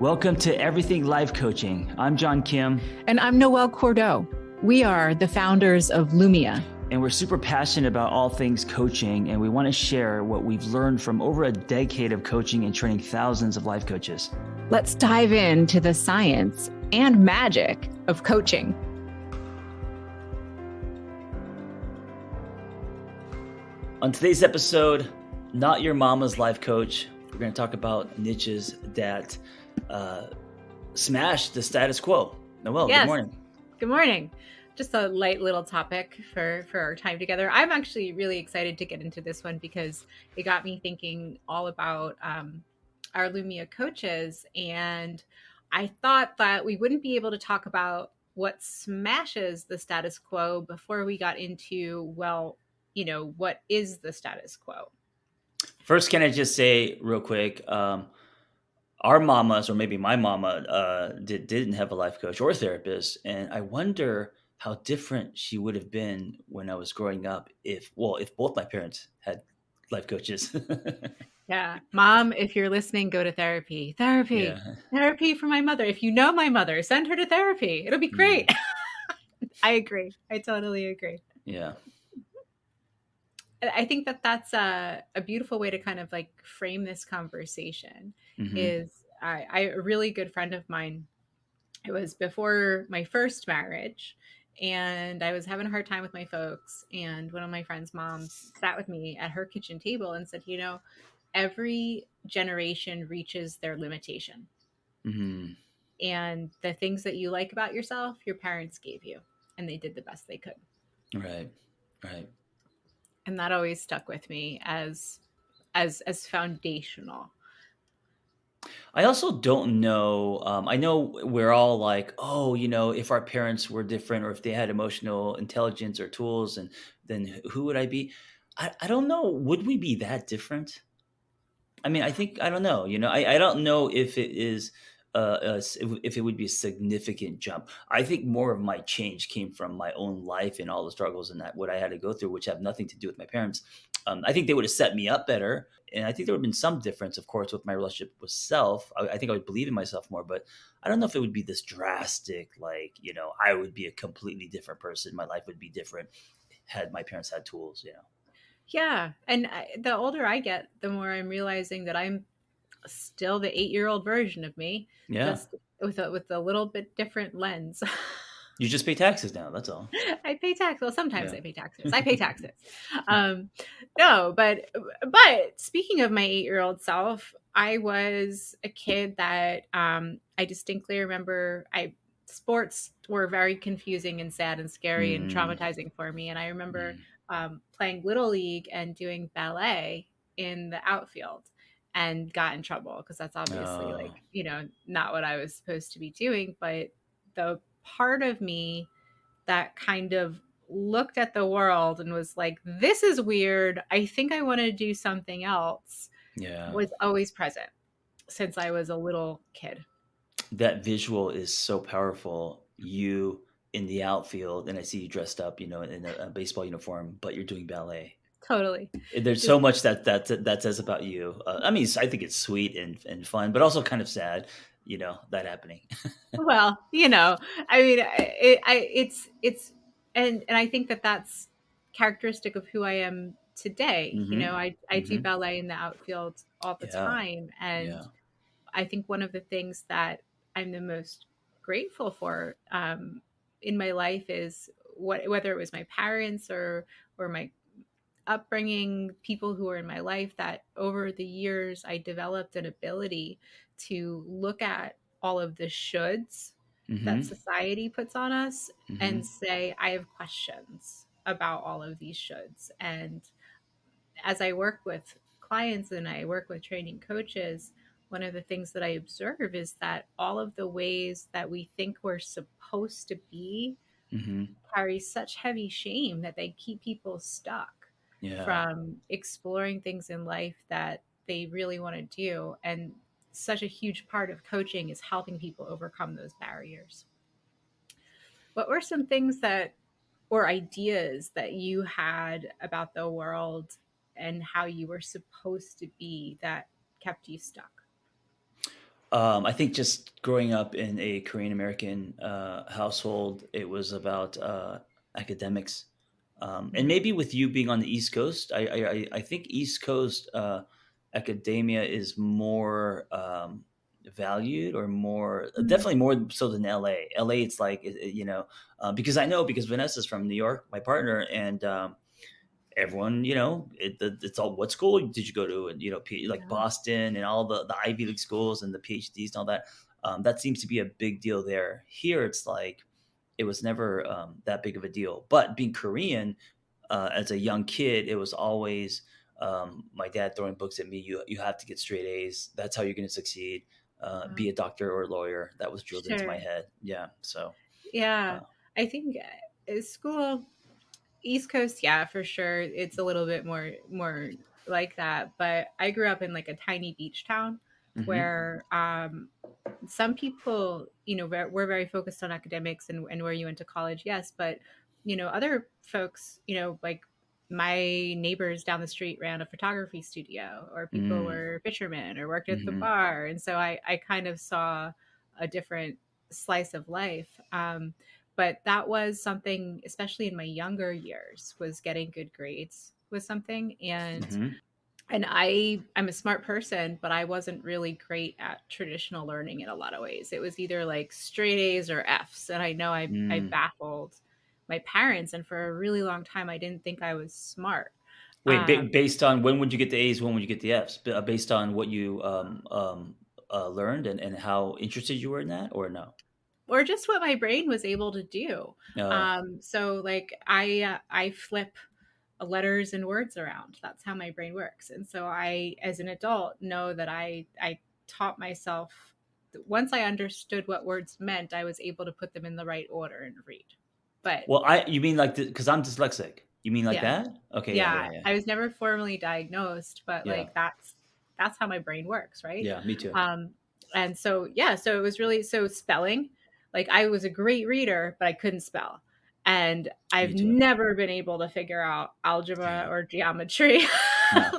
Welcome to Everything Life Coaching. I'm John Kim. And I'm Noelle Cordeau. We are the founders of Lumia. And we're super passionate about all things coaching, and we want to share what we've learned from over a decade of coaching and training thousands of life coaches. Let's dive into the science and magic of coaching. On today's episode, Not Your Mama's Life Coach, we're going to talk about niches that smash the status quo. Noelle, Yes. Good morning. Good morning. Just a light little topic for our time together. I'm actually really excited to get into this one because it got me thinking all about our Lumia coaches. And I thought that we wouldn't be able to talk about what smashes the status quo before we got into, what is the status quo? First, can I just say real quick, our mamas, or maybe my mama, didn't have a life coach or a therapist, and I wonder how different she would have been when I was growing up if both my parents had life coaches. Yeah. Mom, if you're listening, go to therapy. Yeah. Therapy for my mother. If you know my mother, send her to therapy. It'll be great. I agree. I totally agree. Yeah. I think that that's a beautiful way to kind of like frame this conversation. Mm-hmm. Is a really good friend of mine. It was before my first marriage, and I was having a hard time with my folks. And one of my friend's moms sat with me at her kitchen table and said, every generation reaches their limitation. Mm-hmm. And the things that you like about yourself, your parents gave you, and they did the best they could. Right. And that always stuck with me as foundational. I also don't know. I know we're all like, if our parents were different, or if they had emotional intelligence or tools, and then who would I be? I don't know. Would we be that different? I mean, I don't know. I don't know if it is, if it would be a significant jump. I think more of my change came from my own life and all the struggles and that what I had to go through, which have nothing to do with my parents. I think they would have set me up better, and I think there would have been some difference, of course, with my relationship with self. I think I would believe in myself more, but I don't know if it would be this drastic. Like, I would be a completely different person. My life would be different had my parents had tools. Yeah. And the older I get, the more I'm realizing that I'm still the 8-year-old version of me, Yeah. just with a little bit different lens. You just pay taxes now. That's all. I pay taxes. Well, sometimes Yeah. I pay taxes. I pay taxes. No, but speaking of my 8-year-old self, I was a kid that I distinctly remember. Sports were very confusing and sad and scary and traumatizing for me. And I remember playing Little League and doing ballet in the outfield and got in trouble because that's obviously not what I was supposed to be doing. But the part of me that kind of looked at the world and was like, this is weird. I think I want to do something else. Yeah. Was always present since I was a little kid. That visual is so powerful. You in the outfield, and I see you dressed up, in a baseball uniform, but you're doing ballet. Totally. There's so much that says about you. I mean, I think it's sweet and fun, but also kind of sad, that happening. Well, I mean, it's and I think that that's characteristic of who I am today. Mm-hmm. I do ballet in the outfield all the Yeah. time, and Yeah. I think one of the things that I'm the most grateful for in my life is whether it was my parents or my upbringing, people who were in my life, that over the years I developed an ability to look at all of the shoulds that society puts on us and say, I have questions about all of these shoulds. And as I work with clients and I work with training coaches, one of the things that I observe is that all of the ways that we think we're supposed to be carry such heavy shame that they keep people stuck from exploring things in life that they really want to do. And such a huge part of coaching is helping people overcome those barriers. What were some things or ideas that you had about the world and how you were supposed to be that kept you stuck? I think just growing up in a Korean American household, it was about academics, and Mhm. maybe with you being on the East Coast, I think East Coast academia is more valued, or more Mm. definitely more so than LA. LA, it's like because I know, because Vanessa's from New York, my partner, and everyone, it's all, what school did you go to? And, like Yeah. Boston and all the Ivy League schools and the PhDs and all that. That seems to be a big deal there. Here, it's like, it was never that big of a deal. But being Korean, as a young kid, it was always my dad throwing books at me. You have to get straight A's. That's how you're going to succeed. Be Wow. a doctor or a lawyer. That was drilled into my Sure. head. Yeah. So, Yeah. uh, I think school East Coast, yeah, for sure. It's a little bit more like that. But I grew up in like a tiny beach town hmm where some people, we're very focused on academics and where you went to college, yes, but other folks, like my neighbors down the street ran a photography studio, or people mm, were fishermen or worked at the hmm bar, and so I kind of saw a different slice of life. But that was something, especially in my younger years, was getting good grades was something. hmm And I'm a smart person, but I wasn't really great at traditional learning in a lot of ways. It was either like straight A's or F's, and I know I mm. baffled my parents, and for a really long time I didn't think I was smart. Wait, Um, based on when would you get the A's, when would you get the F's? Based on what you learned, and how interested you were in that, or no? or just what my brain was able to do. No. So like I flip letters and words around. That's how my brain works. And so I, as an adult, know that I taught myself, once I understood what words meant, I was able to put them in the right order and read. But Well, you mean like, because I'm dyslexic. You mean like yeah, that? Okay. Yeah. yeah, Yeah. Yeah. I was never formally diagnosed, but Yeah. like that's how my brain works, right? Yeah. Me too. Um, and so yeah, so it was really, so spelling. Like I was a great reader, but I couldn't spell, and Me I've too. never been able to figure out algebra Yeah. or geometry, No.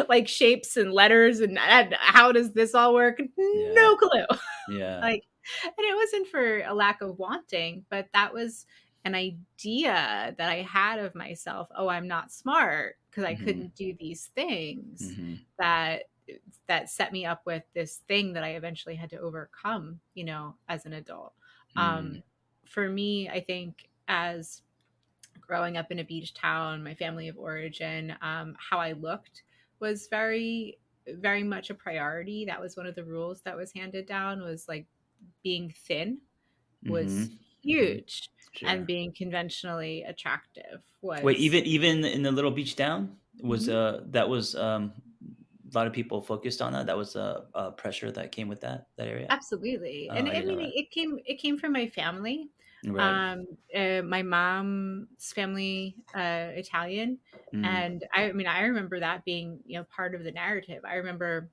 like shapes and letters and how does this all work? Yeah. No clue. Yeah. Like, and it wasn't for a lack of wanting, but that was an idea that I had of myself. Oh, I'm not smart because I hmm couldn't do these things, hmm that set me up with this thing that I eventually had to overcome, as an adult. mm Um, for me, I think, as growing up in a beach town, my family of origin, how I looked was very, very much a priority. That was one of the rules that was handed down, was like being thin hmm was hmm huge, and Sure. being conventionally attractive Wait, was. even in the little beach town, was Mhm. that was a lot of people focused on that. That was pressure that came with that area. Absolutely. Oh, And I I didn't know mean, that. it came from my family. Right. My mom's family, Italian, Mm, and I mean, I remember that being, part of the narrative. I remember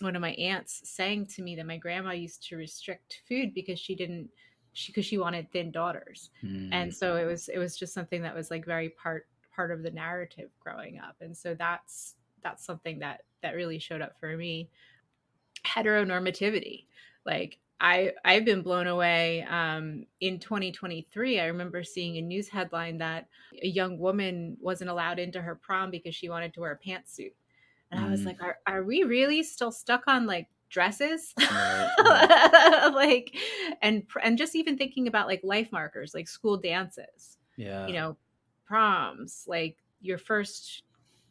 one of my aunts saying to me that my grandma used to restrict food because because she wanted thin daughters. And mm, so it was just something that was like very part of the narrative growing up. And so that's something that really showed up for me. Heteronormativity. Like I've been blown away. In 2023, I remember seeing a news headline that a young woman wasn't allowed into her prom because she wanted to wear a pantsuit, and I was mm. like, are we really still stuck on like dresses? Right, right. Like, and just even thinking about like life markers, like school dances, you Yeah. know, proms, like your first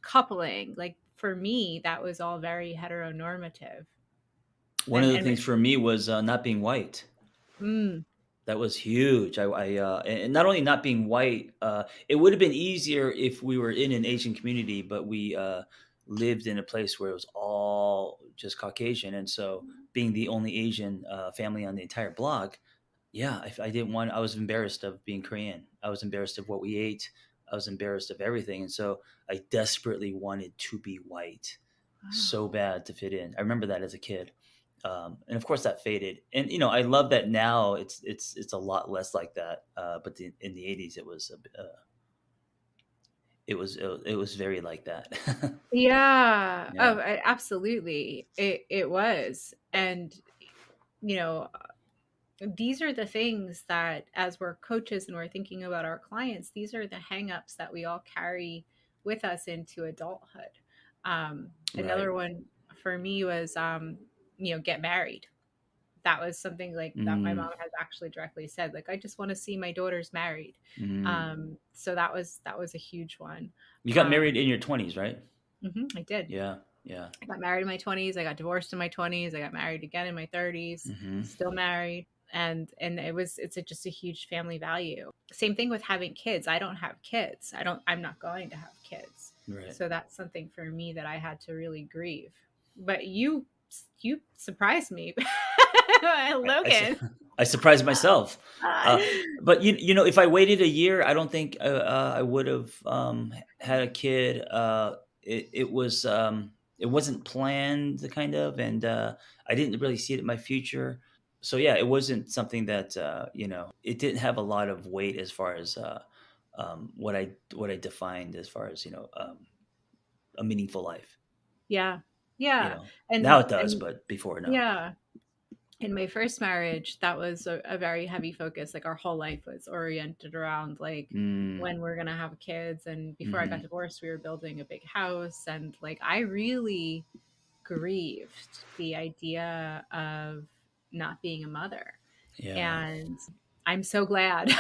coupling. Like for me, that was all very heteronormative. One of And the things for me was not being white. mm, That was huge. And not only not being white, it would have been easier if we were in an Asian community, but we lived in a place where it was all just Caucasian, and so being the only Asian family on the entire block, yeah, I didn't want. I was embarrassed of being Korean. I was embarrassed of what we ate. I was embarrassed of everything, and so I desperately wanted to be white, wow. so bad to fit in. I remember that as a kid, and of course that faded. And I love that now. It's a lot less like that. But in the '80s, it was very like that. Yeah. Yeah. Oh, absolutely. It was. And you know, these are the things that, as we're coaches and we're thinking about our clients, these are the hangups that we all carry with us into adulthood. Right. Another one for me was, get married. That was something like that my Mm, mom has actually directly said, like, I just want to see my daughters married. mm. So that was a huge one. You got married Um, in your 20s, right? I did. Yeah. Yeah. I got married in my 20s. I got divorced in my 20s. I got married again in my 30s. Hmm. Still married. And just a huge family value. Same thing with having kids. I don't have kids. I'm not going to have kids. Right. So that's something for me that I had to really grieve. But you surprised me. I su- Logan. I surprised myself. Uh, Uh, but if I waited a year, I don't think I would have had a kid. It wasn't planned, kind of, and I didn't really see it in my future. So yeah, it wasn't something that it didn't have a lot of weight as far as what I defined as far as a meaningful life. yeah. Yeah. Now And it does, and but before, no. yeah. In my first marriage, that was a very heavy focus. Like our whole life was oriented around like Mm, when we're gonna have kids. And before I got hmm. divorced, we were building a big house, and like I really grieved the idea of not being a mother. Yeah. And I'm so glad.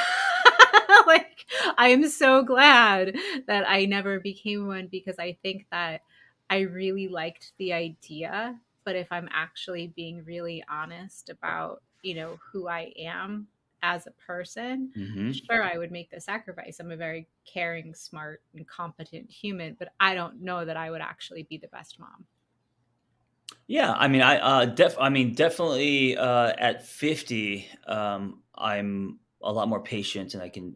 Like, I am so glad that I never became one, because I think that I really liked the idea. But if I'm actually being really honest about, who I am as a person, Hmm. sure, I would make the sacrifice. I'm a very caring, smart, and competent human, but I don't know that I would actually be the best mom. Yeah, I mean, definitely at 50, I'm a lot more patient and I can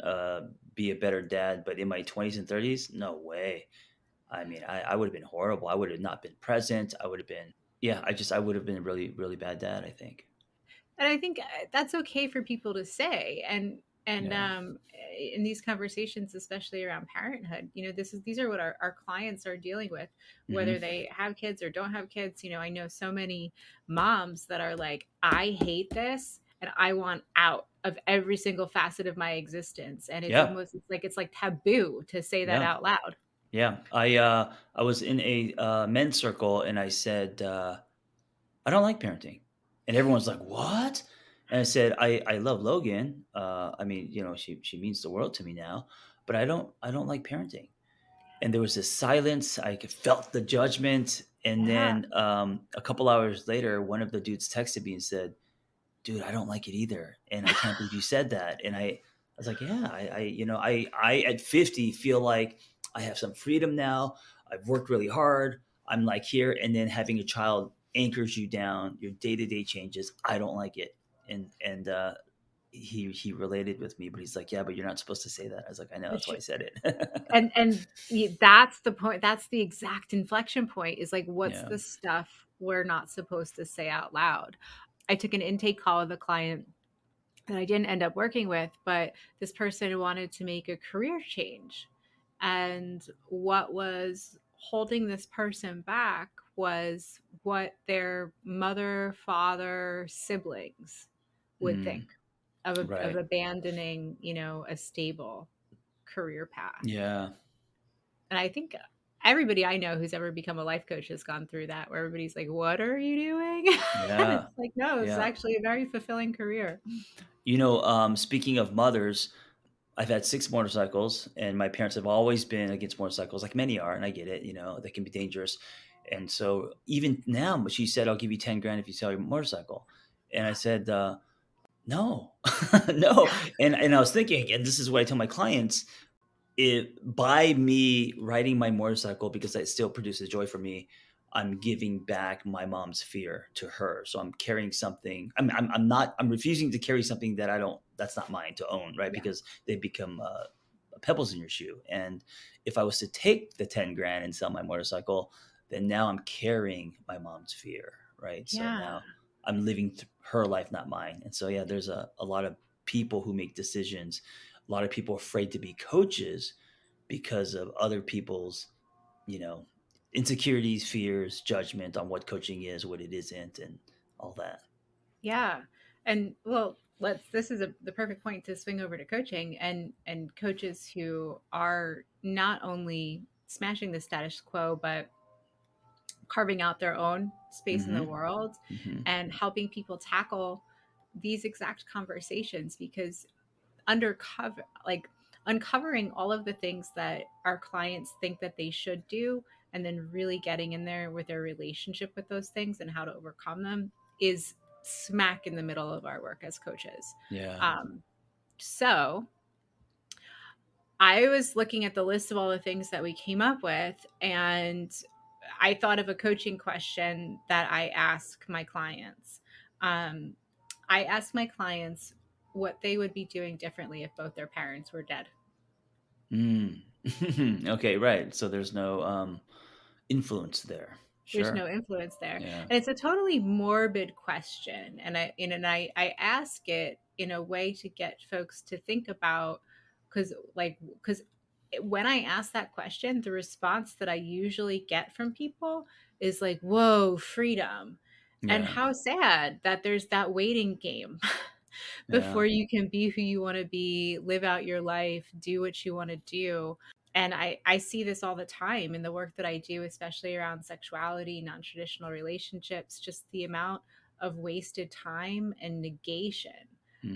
be a better dad. But in my 20s and 30s, no way. I mean, I would have been horrible. I would have not been present. I would have been, yeah, I would have been a really, really bad dad, I think. And I think that's okay for people to say. And Yeah. in these conversations, especially around parenthood, these are what our clients are dealing with, Hmm. whether they have kids or don't have kids. I know so many moms that are like, I hate this and I want out of every single facet of my existence. And Yeah. it's like taboo to say that Yeah. out loud. Yeah. I was in a men's circle and I said, I don't like parenting. And everyone's like, "What?" And I said, I love Logan. I mean, she means the world to me now, but I don't like parenting." And there was this silence. Felt the judgment. And Yeah. then a couple hours later, one of the dudes texted me and said, "Dude, I don't like it either, and I can't believe you said that." And I was like, "Yeah, I at 50 feel like I have some freedom now. I've worked really hard. I'm like here, and then having a child anchors you down. Your day to day changes. I don't like it." And he related with me, but he's like, "Yeah, but you're not supposed to say that." I was like, "I know, that's why I said it." That's the point. That's the exact inflection point, is like, what's Yeah. the stuff we're not supposed to say out loud? I took an intake call with a client that I didn't end up working with, but this person wanted to make a career change. And what was holding this person back was what their mother, father, siblings would think Mm, of right. abandoning, a stable career path. Yeah. And I think everybody I know who's ever become a life coach has gone through that, where everybody's like, "What are you doing?" And Yeah. it's like, no, it's Yeah. actually a very fulfilling career. Speaking of mothers, I've had 6 motorcycles, and my parents have always been against motorcycles, like many are, and I get it, they can be dangerous. And so even now, she said, "I'll give you 10 grand if you sell your motorcycle." And I said, "No, no." And I was thinking, and this is what I tell my clients, it by me riding my motorcycle because it still produces joy for me, I'm giving back my mom's fear to her. So I'm carrying something. I'm refusing to carry something that I don't. That's not mine to own, right? Yeah. Because they become pebbles in your shoe. And if I was to take the 10 grand and sell my motorcycle, then now I'm carrying my mom's fear, right? So Yeah. now I'm living her life, not mine. And so yeah, there's a lot of people who make decisions, a lot of people afraid to be coaches because of other people's, you know, insecurities, fears, judgment on what coaching is, what it isn't, and all that. Yeah. And well, this is the perfect point to swing over to coaching and coaches who are not only smashing the status quo, but carving out their own space in the Mhm. world Mhm. and helping people tackle these exact conversations because undercover like uncovering all of the things that our clients think that they should do and then really getting in there with their relationship with those things and how to overcome them is smack in the middle of our work as coaches. Yeah. So I was looking at the list of all the things that we came up with, and I thought of a coaching question that I ask my clients. Um, I ask my clients what they would be doing differently if both their parents were dead. Mm. Okay, right. So there's no, influence there. There's Sure. no influence there. Yeah. And it's a totally morbid question. And I ask it in a way to get folks to think about because when I ask that question, the response that I usually get from people is like, whoa, freedom. And Yeah. how sad that there's that waiting game Yeah. before you can be who you want to be, live out your life, do what you want to do. And I see this all the time in the work that I do, especially around sexuality, non-traditional relationships, just the amount of wasted time and negation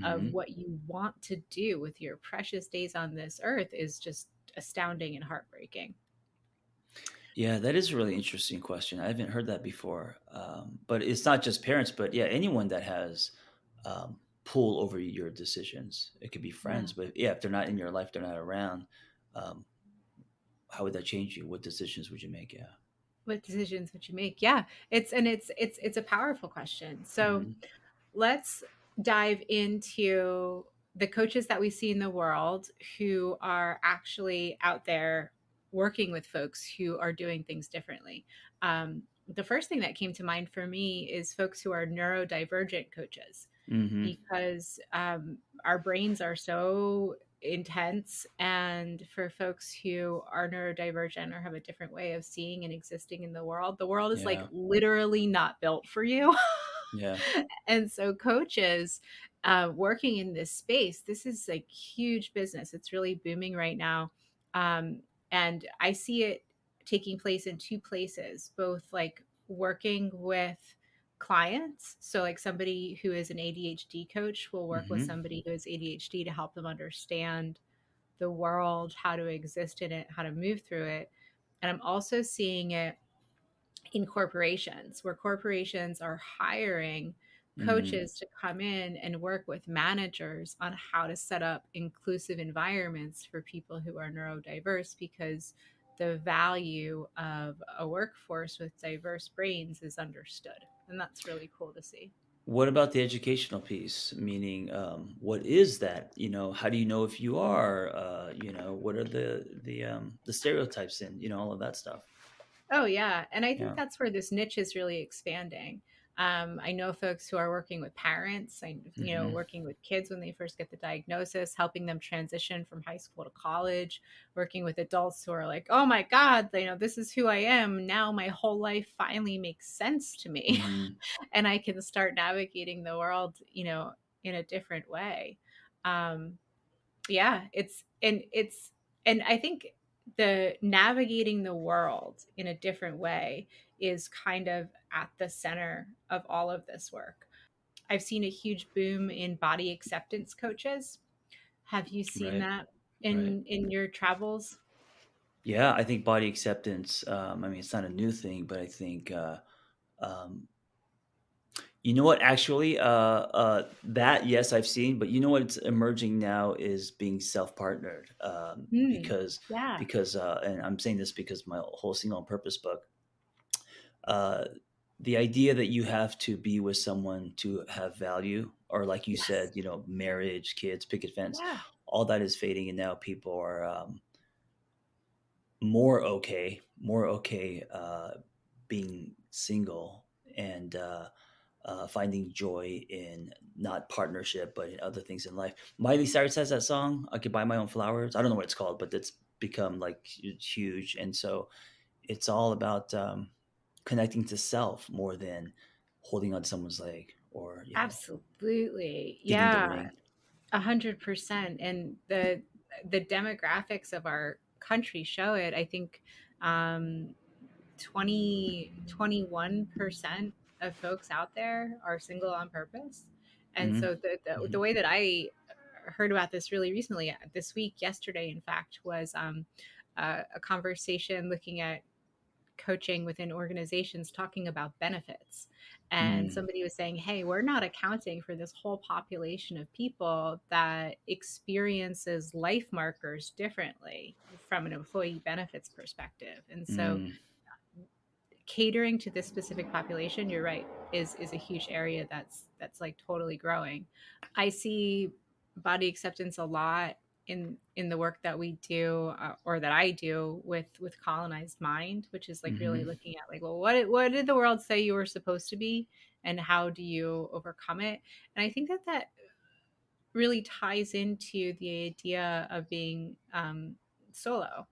of Mhm. what you want to do with your precious days on this earth is just astounding and heartbreaking. Yeah, that is a really interesting question. I haven't heard that before. But it's not just parents, but yeah, anyone that has, pull over your decisions. It could be Yeah. friends, but yeah, if they're not in your life, they're not around. Um, how would that change you? What decisions would you make? Yeah. What decisions would you make? Yeah. It's a powerful question. So Mhm. let's dive into the coaches that we see in the world who are actually out there working with folks who are doing things differently. The first thing that came to mind for me is folks who are neurodivergent coaches Mhm. because our brains are so intense. And for folks who are neurodivergent or have a different way of seeing and existing in the world is like Yeah. literally not built for you. Yeah. And so coaches working in this space, this is like huge business. It's really booming right now. And I see it taking place in two places, both like working with clients. So like somebody who is an ADHD coach will work with Mhm. somebody who has ADHD to help them understand the world, how to exist in it, how to move through it. And I'm also seeing it in corporations where corporations are hiring Mhm. coaches to come in and work with managers on how to set up inclusive environments for people who are neurodiverse because the value of a workforce with diverse brains is understood. And that's really cool to see. What about the educational piece? Meaning, what is that? How do you know if you are? What are the stereotypes and all of that stuff? Oh, yeah. And I think Yeah. that's where this niche is really expanding. I know folks who are working with parents, Mhm. working with kids when they first get the diagnosis, helping them transition from high school to college, working with adults who are like, oh my God, this is who I am. Now my whole life finally makes sense to me. Mhm. And I can start navigating the world, in a different way. Um, yeah, and I think the navigating the world in a different way is kind of at the center of all of this work. I've seen a huge boom in body acceptance coaches. Have you seen Right. that Right. in your travels? Yeah, I think body acceptance, I mean, it's not a new thing, but I think, um you know what? Actually, that, yes, I've seen, but you know what's emerging now is being self-partnered, Mm, because yeah. and I'm saying this because my whole Single on Purpose book, uh, the idea that you have to be with someone to have value, or like you Yes. said, marriage, kids, picket fence, Yeah. all that is fading, and now people are, more okay, being single and finding joy in not partnership, but in other things in life. Miley Cyrus has that song, "I Could Buy My Own Flowers." I don't know what it's called, but it's become like huge, and so it's all about connecting to self more than holding on to someone's leg or Absolutely. getting the Yeah, ring. 100%. And the demographics of our country show it. I think um 21% of folks out there are single on purpose. And Hmm. so the Hmm. way that I heard about this really recently, this week, yesterday, in fact, was a conversation looking at coaching within organizations talking about benefits. And Mm, somebody was saying, hey, we're not accounting for this whole population of people that experiences life markers differently from an employee benefits perspective. And so mm, catering to this specific population, you're right, is a huge area that's like totally growing. I see body acceptance a lot in the work that we do, or that I do with colonized mind, which is like really hmm. looking at like, well, what did the world say you were supposed to be, and how do you overcome it? And I think that really ties into the idea of being solo,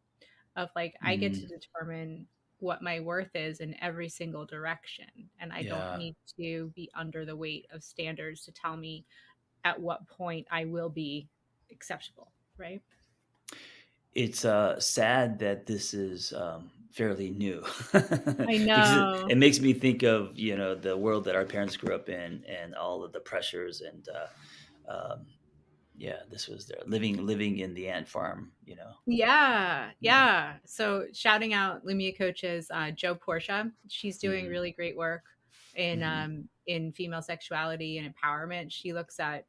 of like I get to Mm, determine what my worth is in every single direction, and I don't yeah. need to be under the weight of standards to tell me at what point I will be acceptable, right? It's sad that this is fairly new I because know. it makes me think of the world that our parents grew up in and all of the pressures and um, yeah, this was their living in the ant farm. Yeah, Yeah. yeah. So shouting out Lumia coaches, Joe Portia. She's doing Hmm. really great work Hmm. in female sexuality and empowerment. She looks at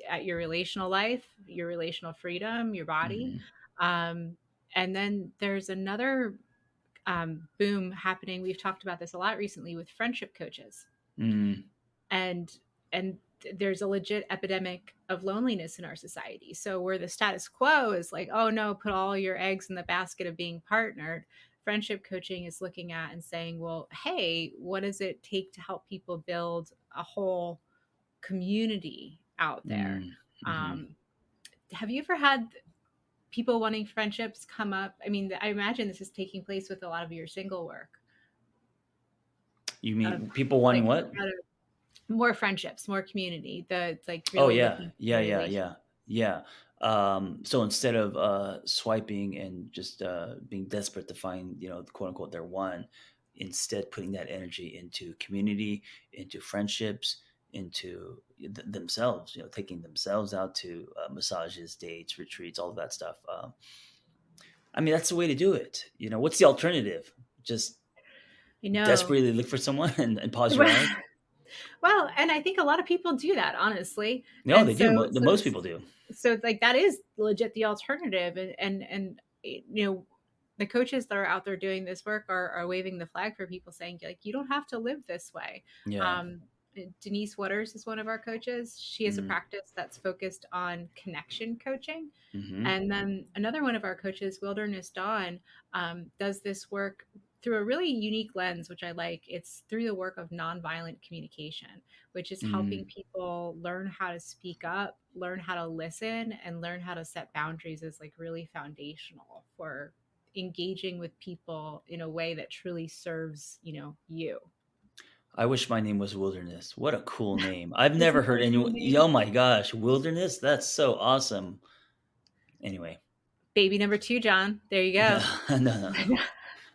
at your relational life, your relational freedom, your body. Hmm. Um, and then there's another boom happening. We've talked about this a lot recently with friendship coaches, Mm, and and there's a legit epidemic of loneliness in our society. So where the status quo is like, oh no, put all your eggs in the basket of being partnered, friendship coaching is looking at and saying, well, hey, what does it take to help people build a whole community out there? mm, hmm. um, have you ever had people wanting friendships come up? I mean, I imagine this is taking place with a lot of your single work, You of mean people wanting like what? more friendships, more community, the like Oh, really yeah. looking Yeah, for yeah, relation. yeah. Yeah. So instead of, swiping and just, being desperate to find, quote unquote, their one, instead putting that energy into community, into friendships, into themselves, taking themselves out to, massages, dates, retreats, all of that stuff. I mean, that's the way to do it. What's the alternative? Just I know. desperately look for someone and pause your eyes? Well, and I think a lot of people do that, honestly. No, And they do. so, The most people do. like that is legit the alternative. And the coaches that are out there doing this work are waving the flag for people, saying like, you don't have to live this way. Yeah. Um, Denise Waters is one of our coaches. She has a Mm, practice that's focused on connection coaching. mhm, And then another one of our coaches, Wilderness Dawn, does this work through a really unique lens, which I like. It's through the work of nonviolent communication, which is helping mm. people learn how to speak up, learn how to listen, and learn how to set boundaries is like really foundational for engaging with people in a way that truly serves, you. I wish my name was Wilderness. What a cool name. I've never Isn't that heard a cool anyone. name? Oh my gosh, Wilderness? That's so awesome. Anyway, Baby number two, John. There you no, go. no, no.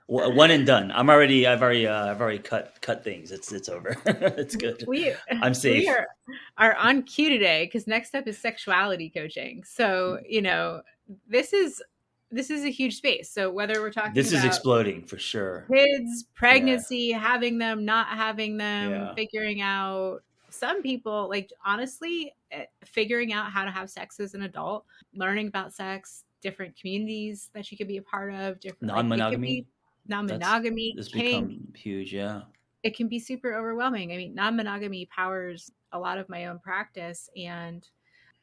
One and done. I've already cut things. It's over. It's good. we I'm we safe. are on cue today because next up is sexuality coaching. So this is a huge space. So whether we're talking This is about exploding for sure. kids, Yeah, pregnancy, having them, not having them, yeah. figuring out, some people like honestly figuring out how to have sex as an adult, learning about sex, different communities that you could be a part of, different, like it could be Non-monogamy. That's non-monogamy, it's kink. become huge. Yeah. It can be super overwhelming. I mean, non-monogamy powers a lot of my own practice, and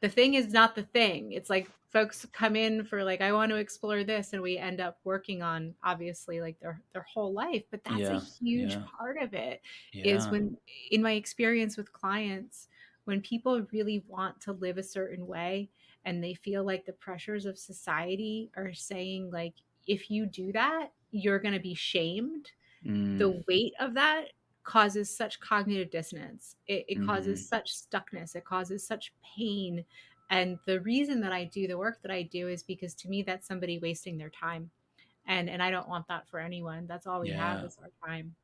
the thing is not the thing. It's like folks come in for like, I want to explore this, and we end up working on obviously like their whole life. But that's a Yeah. huge Yeah. part of it. Is Yeah. when, in my experience with clients, when people really want to live a certain way and they feel like the pressures of society are saying like, if you do that, you're going to be shamed, Mm, the weight of that causes such cognitive dissonance. It causes Mhm. such stuckness. It causes such pain. And the reason that I do the work that I do is because to me, that's somebody wasting their time. And I don't want that for anyone. That's all we have Yeah. is our time.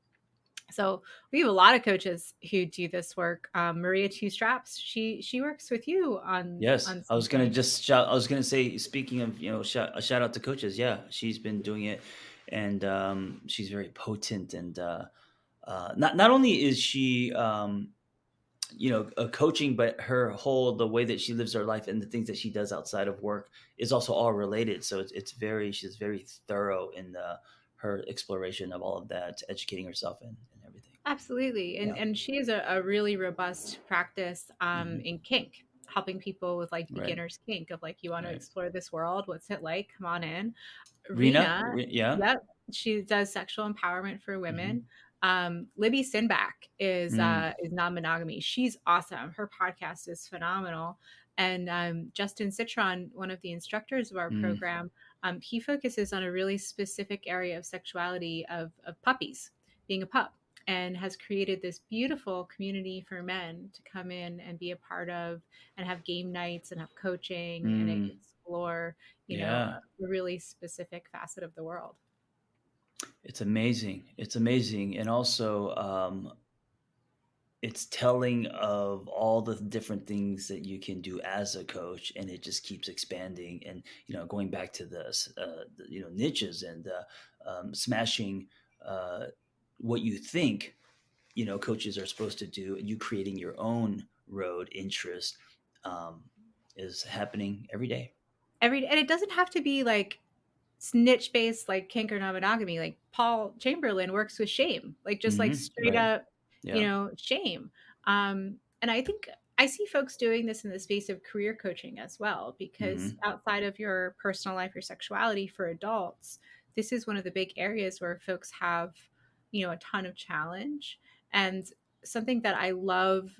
So we have a lot of coaches who do this work. Maria Two Straps, she works with you Yes. on I was gonna something. just shout I was gonna say, speaking of, a shout out to coaches. Yeah, she's been doing it, and, she's very potent, and, not only is she, coaching, but her whole the way that she lives her life and the things that she does outside of work is also all related. So she's very thorough in her exploration of all of that, educating herself and everything. Absolutely. Yeah. And she is a really robust practice Hmm. in kink, helping people with like Right. beginner's kink of like, you want to Right. explore this world. What's it like? Come on in. Rena. Rena, Yeah. yep, she does sexual empowerment for Hmm. women. Libby Sinback Mm, is non-monogamy. She's awesome. Her podcast is phenomenal. And Justin Citron, one of the instructors of our mm, program, he focuses on a really specific area of sexuality of puppies, being a pup, and has created this beautiful community for men to come in and be a part of and have game nights and have coaching and mm. explore, Yeah. a really specific facet of the world. It's amazing. It's amazing, and also, it's telling of all the different things that you can do as a coach, and it just keeps expanding. And going back to niches, and smashing uh, what you think coaches are supposed to do, and you creating your own road interest, um, is happening every day. And it doesn't have to be like niche based like kink or non-monogamy. Like Paul Chamberlain works with shame, like just like Hmm. straight Right. up, Yeah. shame. And I think I see folks doing this in the space of career coaching as well, because Hmm. outside of your personal life, your sexuality for adults, this is one of the big areas where folks have, a ton of challenge. And something that I love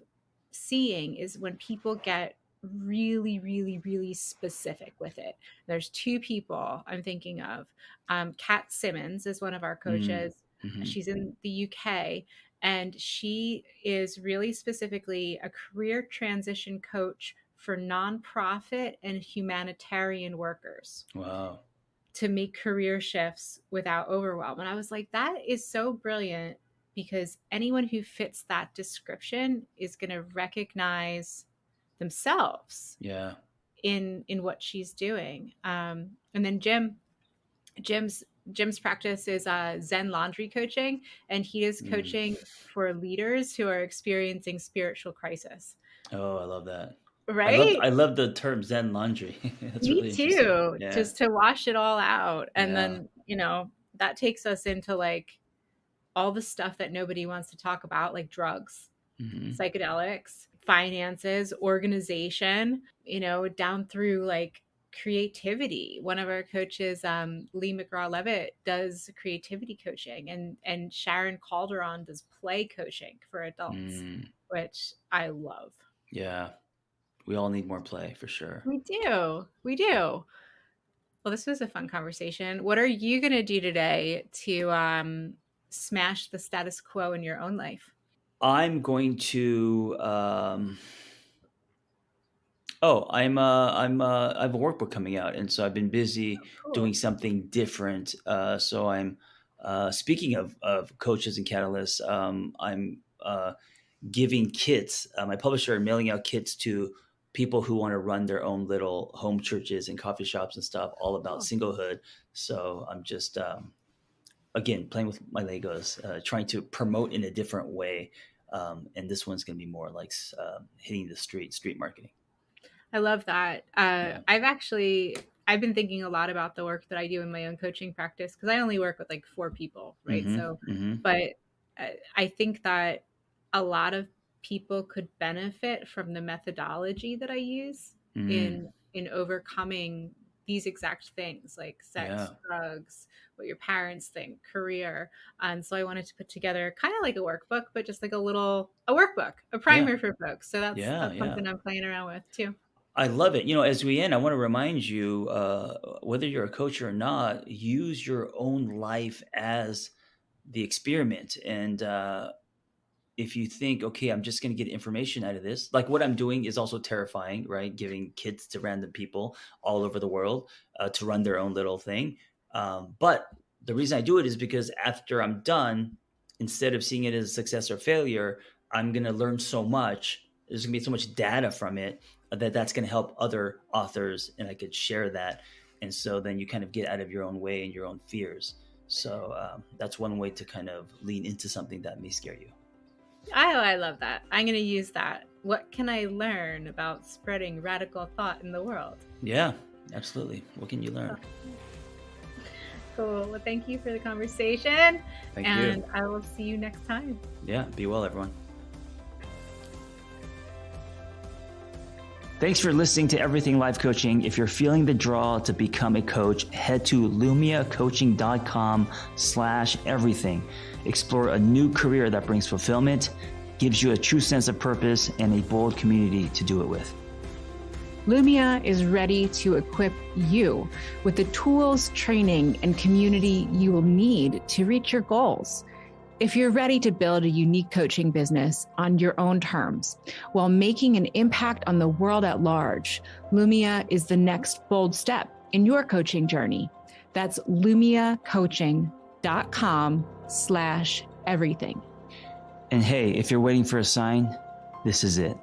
seeing is when people get really, really, really specific with it. There's two people I'm thinking of. Kat Simmons is one of our Mm. coaches. Hmm. She's in the UK, and she is really specifically a career transition coach for nonprofit and humanitarian workers Wow. to make career shifts without overwhelm. And I was like, that is so brilliant, because anyone who fits that description is going to recognize themselves Yeah. in what she's doing. And then Jim's Jim's practice is Zen laundry coaching, and he is Mm. coaching for leaders who are experiencing spiritual crisis. Oh, I love that. I Right? love the term Zen laundry. That's Me really interesting. too. Yeah. Just to wash it all out, and Yeah. then that takes us into like all the stuff that nobody wants to talk about, like drugs, Mhm. psychedelics, finances, organization, down through like creativity. One of our coaches, Lee McGraw Levitt, does creativity coaching, and Sharon Calderon does play coaching for adults, Mm. which I love. Yeah. We all need more play for sure. We do. We do. Well, this was a fun conversation. What are you going to do today to smash the status quo in your own life? I'm going to, I have a workbook coming out, and so I've been busy doing Cool. something different. So I'm, speaking of coaches and catalysts, I'm, giving kits. My publisher are mailing out kits to people who want to run their own little home churches and coffee shops and stuff, all about Cool. singlehood. So I'm just, again, playing with my Legos, trying to promote in a different way. And this one's going to be more like, hitting the street marketing. I love that. Yeah. I've been thinking a lot about the work that I do in my own coaching practice, because I only work with like four people, right? Hmm. So, Hmm. but I think that a lot of people could benefit from the methodology that I use Mm. in overcoming these exact things like sex, Yeah. drugs, what your parents think, career. And so I wanted to put together kind of like a workbook, but just like a workbook, a Yeah. primer for folks. So Yeah. that's Yeah. something I'm playing around with too. I love it. As we end, I want to remind you, whether you're a coach or not, use your own life as the experiment, and if you think, okay, I'm just going to get information out of this, like what I'm doing is also terrifying, right? Giving kids to random people all over the world to run their own little thing. But the reason I do it is because after I'm done, instead of seeing it as a success or failure, I'm going to learn so much. There's going to be so much data from it that that's going to help other authors, and I could share that. And so then you kind of get out of your own way and your own fears. So that's one way to kind of lean into something that may scare you. I love that. I'm going to use that. What can I learn about spreading radical thought in the world? Yeah, absolutely. What can you learn? Cool. Well, thank you for the conversation. Thank and you. I will see you next time. Yeah, be well, everyone. Thanks for listening to Everything Life Coaching. If you're feeling the draw to become a coach, head to lumiacoaching.com/everything. Explore a new career that brings fulfillment, gives you a true sense of purpose, and a bold community to do it with. Lumia is ready to equip you with the tools, training, and community you will need to reach your goals. If you're ready to build a unique coaching business on your own terms while making an impact on the world at large, Lumia is the next bold step in your coaching journey. That's lumiacoaching.com/everything. And hey, if you're waiting for a sign, this is it.